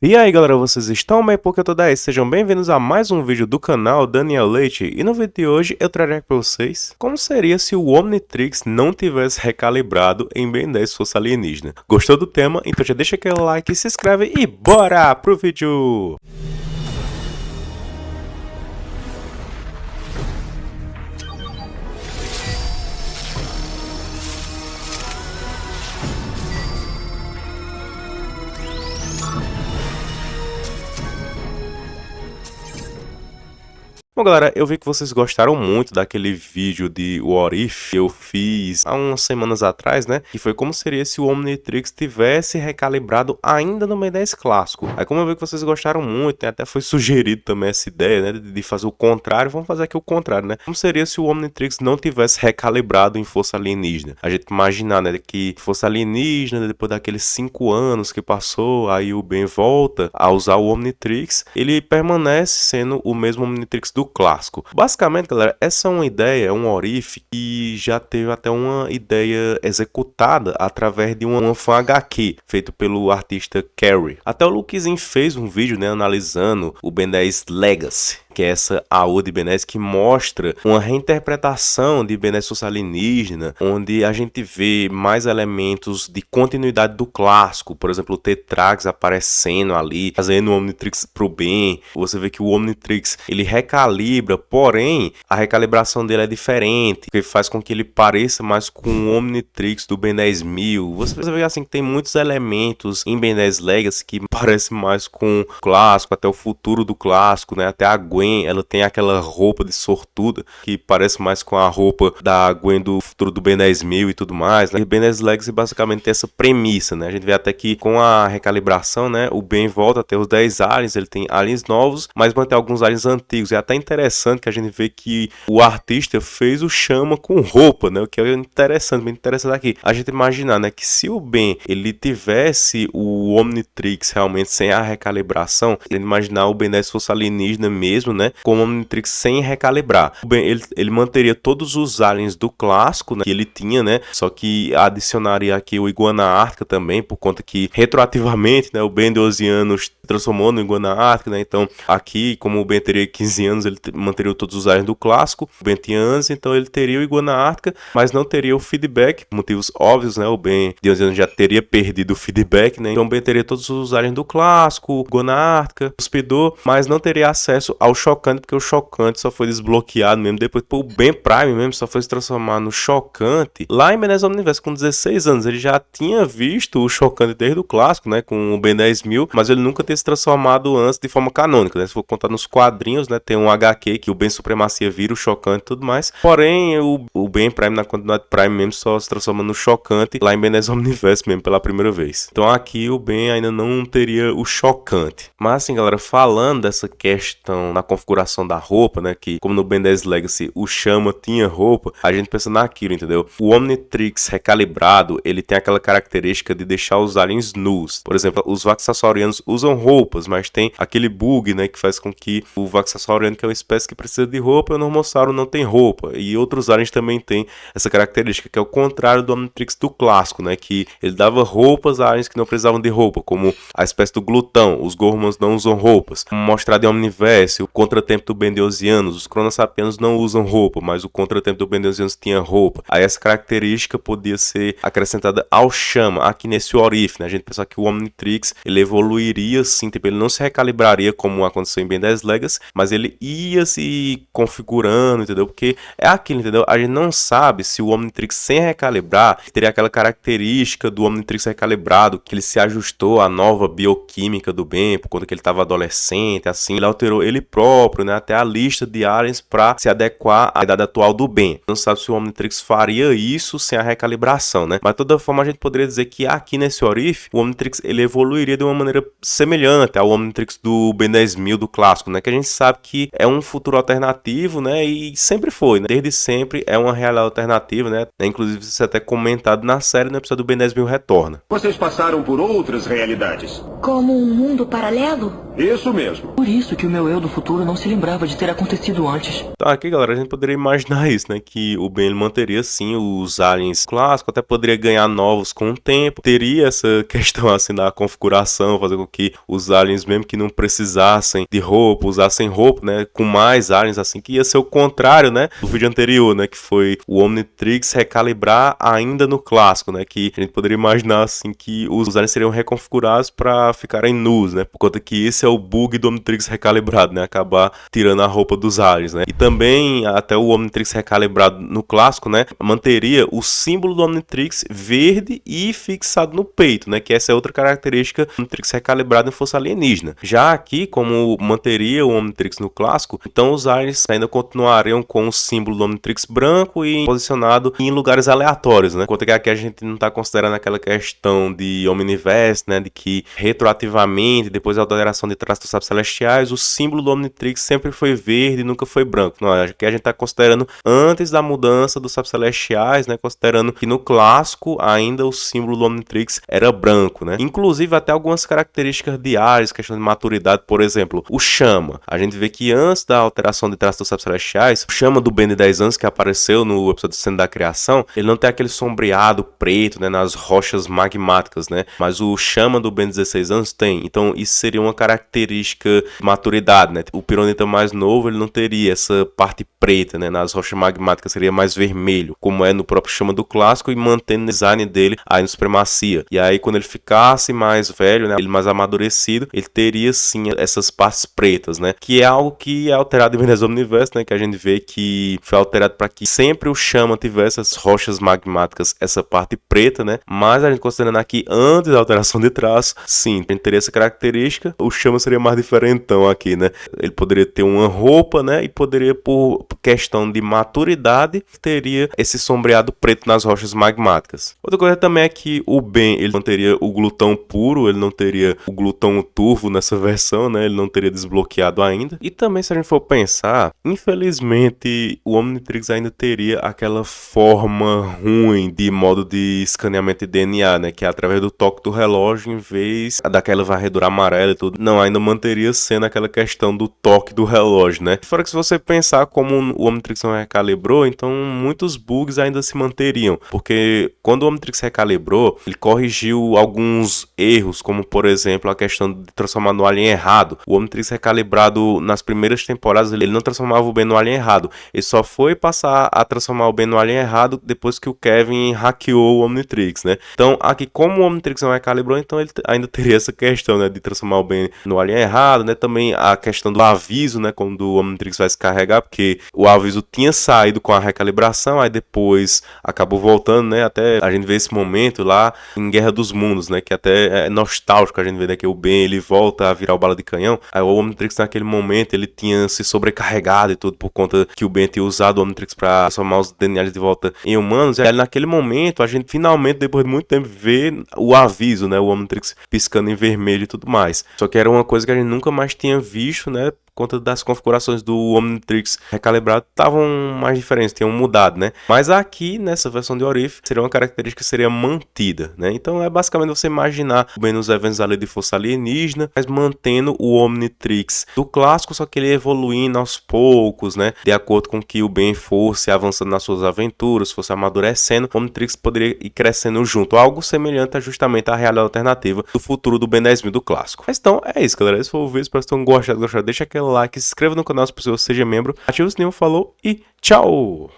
E aí galera, vocês estão bem? Porque eu tô daí, sejam bem-vindos a mais um vídeo do canal Daniel Leite. E no vídeo de hoje eu trarei para vocês como seria se o Omnitrix não tivesse recalibrado em Ben 10 fosse alienígena. Gostou do tema? Então já deixa aquele like, se inscreve e bora pro vídeo! Bom galera, eu vi que vocês gostaram muito daquele vídeo de What If que eu fiz há umas semanas atrás, né? Que foi como seria se o Omnitrix tivesse recalibrado ainda no Ben 10 clássico. Aí como eu vi que vocês gostaram muito, né? Até foi sugerido também essa ideia, né? De fazer o contrário, vamos fazer aqui o contrário, né? Como seria se o Omnitrix não tivesse recalibrado em Força Alienígena? A gente imaginar, né? Que Força Alienígena, depois daqueles 5 anos que passou, aí o Ben volta a usar o Omnitrix, ele permanece sendo o mesmo Omnitrix do clássico. Basicamente, galera, essa é uma ideia, é um orife que já teve até uma ideia executada através de uma fan HQ feito pelo artista Carey. Até o Lukezinho fez um vídeo, né, analisando o Ben 10 Legacy, que é essa AU de Ben 10 que mostra uma reinterpretação de Ben 10 Força Alienígena, onde a gente vê mais elementos de continuidade do clássico, por exemplo, o Tetrax aparecendo ali, fazendo o Omnitrix pro Ben. Você vê que o Omnitrix, ele recalibra, porém, a recalibração dele é diferente, que faz com que ele pareça mais com o Omnitrix do Ben 10.000. Você vê assim que tem muitos elementos em Ben 10 Legacy que parecem mais com o clássico, até o futuro do clássico, né? Até a Gwen, ela tem aquela roupa de sortuda que parece mais com a roupa da Gwen do futuro do Ben 10.000 e tudo mais, né? E Ben 10 Legacy basicamente tem essa premissa, né? A gente vê até que com a recalibração, né, o Ben volta a ter os 10 aliens, ele tem aliens novos, mas mantém alguns aliens antigos. É até interessante que a gente vê que o artista fez o Chama com roupa, né? O que é interessante, bem interessante aqui. A gente imaginar, né, que se o Ben ele tivesse o Omnitrix realmente sem a recalibração, ele imaginar o Ben 10 fosse alienígena mesmo, né, com o Omnitrix sem recalibrar. O Ben ele manteria todos os aliens do clássico, né, que ele tinha, né, só que adicionaria aqui o Iguana Ártica também, por conta que retroativamente, né, o Ben 12 anos se transformou no Iguana Ártica, né? Então aqui, como o Ben teria 15 anos, ele manteria todos os aliens do clássico. O Ben tinha anos, então ele teria o Iguana Ártica, mas não teria o feedback, motivos óbvios, né? O Ben de 11 anos já teria perdido o feedback, né? Então o Ben teria todos os aliens do clássico, Iguana Ártica, Hospedor, mas não teria acesso ao Chocante, porque o Chocante só foi desbloqueado mesmo depois. O Ben Prime mesmo só foi se transformar no Chocante lá em Ben 10 Omniverse com 16 anos. Ele já tinha visto o Chocante desde o clássico, né? Com o Ben 10.000, mas ele nunca tinha se transformado antes de forma canônica, né? Se for contar nos quadrinhos, né? Tem um HQ que o Ben Supremacia vira o Chocante e tudo mais. Porém, o Ben Prime na quantidade Prime mesmo só se transforma no Chocante lá em Ben 10 Omniverse mesmo pela primeira vez. Então aqui o Ben ainda não teria o Chocante. Mas assim, galera, falando dessa questão na configuração da roupa, né? Que como no Ben 10 Legacy o Chama tinha roupa, a gente pensa naquilo, entendeu? O Omnitrix recalibrado, ele tem aquela característica de deixar os aliens nus. Por exemplo, os Vaxasaurianos usam roupas, mas tem aquele bug, né, que faz com que o Vaxasauriano, que é uma espécie que precisa de roupa, o Normossauro não tem roupa. E outros aliens também têm essa característica, que é o contrário do Omnitrix do clássico, né, que ele dava roupas a aliens que não precisavam de roupa, como a espécie do Glutão. Os Gormans não usam roupas. Como mostrado em Omniverse, o Contratempo do Bendeosianos, os Cronossapianos não usam roupa, mas o Contratempo do Bendeosianos tinha roupa. Aí essa característica podia ser acrescentada ao Chama, aqui nesse orife, né? A gente pensa que o Omnitrix, ele evoluiria sim, tipo, ele não se recalibraria como aconteceu em Ben 10 Legacy, mas ele ia se configurando, entendeu? Porque é aquilo, entendeu? A gente não sabe se o Omnitrix sem recalibrar teria aquela característica do Omnitrix recalibrado, que ele se ajustou à nova bioquímica do Ben, por conta que ele estava adolescente, assim, ele alterou ele próprio, né? Até a lista de aliens para se adequar à idade atual do Ben. Não sabe se o Omnitrix faria isso sem a recalibração, né? Mas de toda forma a gente poderia dizer que aqui nesse orife, o Omnitrix ele evoluiria de uma maneira semelhante ao Omnitrix do Ben 10.000 do clássico, né? Que a gente sabe que é um futuro alternativo, né? E sempre foi, né? Desde sempre é uma realidade alternativa, né? Inclusive isso é até comentado na série, no episódio do Ben 10.000 Retorna. Vocês passaram por outras realidades. Como um mundo paralelo? Isso mesmo. Por isso que o meu eu do futuro não se lembrava de ter acontecido antes. Tá, aqui galera, a gente poderia imaginar isso, né, que o Ben ele manteria sim os aliens clássicos, até poderia ganhar novos com o tempo, teria essa questão assim na configuração, fazer com que os aliens, mesmo que não precisassem de roupa, usassem roupa, né, com mais aliens, assim, que ia ser o contrário, né, do vídeo anterior, né, que foi o Omnitrix recalibrar ainda no clássico, né, que a gente poderia imaginar, assim, que os aliens seriam reconfigurados para ficarem nus, né, por conta que esse é o bug do Omnitrix recalibrado, né, acabar tirando a roupa dos aliens, né, e também até o Omnitrix recalibrado no clássico, né, manteria o símbolo do Omnitrix verde e fixado no peito, né, que essa é outra característica do Omnitrix recalibrado em Força Alienígena. Já aqui, como manteria o Omnitrix no clássico, então os aliens ainda continuariam com o símbolo do Omnitrix branco e posicionado em lugares aleatórios, né, enquanto que aqui a gente não está considerando aquela questão de Omniverse, né, de que retroativamente, depois da alteração de traços dos sapos celestiais, o símbolo do Omnitrix sempre foi verde e nunca foi branco. Não, aqui a gente está considerando antes da mudança dos sapos celestiais, né, considerando que no clássico ainda o símbolo do Omnitrix era branco, né. Inclusive até algumas características de Ares, questão de maturidade, por exemplo, o Chama. A gente vê que antes da alteração de traços dos sapos celestiais, o Chama do Ben de 10 anos que apareceu no episódio de Cena da Criação, ele não tem aquele sombreado preto, né, nas rochas magmáticas, né, mas o Chama do Ben de 16 anos tem. Então isso seria uma característica de maturidade, né. O Pironita mais novo, ele não teria essa parte preta, né, nas rochas magmáticas seria mais vermelho, como é no próprio Chama do clássico, e mantendo o design dele aí no Supremacia. E aí quando ele ficasse mais velho, né, ele mais amadurecido, ele teria sim essas partes pretas, né, que é algo que é alterado em Veneza Omniverse, né, que a gente vê que foi alterado para que sempre o Chama tivesse as rochas magmáticas, essa parte preta, né, mas a gente considerando aqui antes da alteração de traço, sim, a gente teria essa característica, o Chama seria mais diferentão aqui, né, ele poderia ter uma roupa, né, e poderia, por questão de maturidade, teria esse sombreado preto nas rochas magmáticas. Outra coisa também é que o Ben, ele não teria o glutão puro, ele não teria o glutão turvo nessa versão, né, ele não teria desbloqueado ainda. E também, se a gente for pensar, infelizmente o Omnitrix ainda teria aquela forma ruim de modo de escaneamento de DNA, né, que é através do toque do relógio, em vez daquela varredura amarela e tudo. Não, ainda manteria sendo aquela questão do toque do relógio, né. Fora que se você pensar como o Omnitrix não recalibrou, então muitos bugs ainda se manteriam, porque quando o Omnitrix recalibrou, ele corrigiu alguns erros, como por exemplo a questão de transformar no alien errado. O Omnitrix recalibrado nas primeiras temporadas, ele não transformava o Ben no alien errado, ele só foi passar a transformar o Ben no alien errado depois que o Kevin hackeou o Omnitrix, né. Então aqui, como o Omnitrix não recalibrou, então ele ainda teria essa questão, né, de transformar o Ben no alien errado, né, também a questão do aviso, né, quando o Omnitrix vai se carregar, porque o aviso tinha saído com a recalibração, aí depois acabou voltando, né, até a gente vê esse momento lá em Guerra dos Mundos, né, que até é nostálgico, a gente vê, né, que o Ben, ele volta a virar o bala de canhão, aí o Omnitrix naquele momento, ele tinha se sobrecarregado e tudo, por conta que o Ben tinha usado o Omnitrix pra transformar os DNAs de volta em humanos, e aí naquele momento, a gente finalmente, depois de muito tempo, vê o aviso, né, o Omnitrix piscando em vermelho e tudo mais. Só que era uma coisa que a gente nunca mais tinha visto, né, conta das configurações do Omnitrix recalibrado estavam mais diferentes, tinham mudado, né? Mas aqui, nessa versão de Orif, seria uma característica que seria mantida, né? Então é basicamente você imaginar o Ben nos eventos ali de Força Alienígena, mas mantendo o Omnitrix do clássico, só que ele evoluindo aos poucos, né? De acordo com que o Ben fosse avançando nas suas aventuras, fosse amadurecendo, o Omnitrix poderia ir crescendo junto. Algo semelhante a justamente a realidade alternativa do futuro do Ben 10.000 do clássico. Mas então é isso, galera. Esse foi o vídeo. Espero que vocês tenham gostado. Deixa aquele like, se inscreva no canal se você seja membro, ative o sininho, falou e tchau!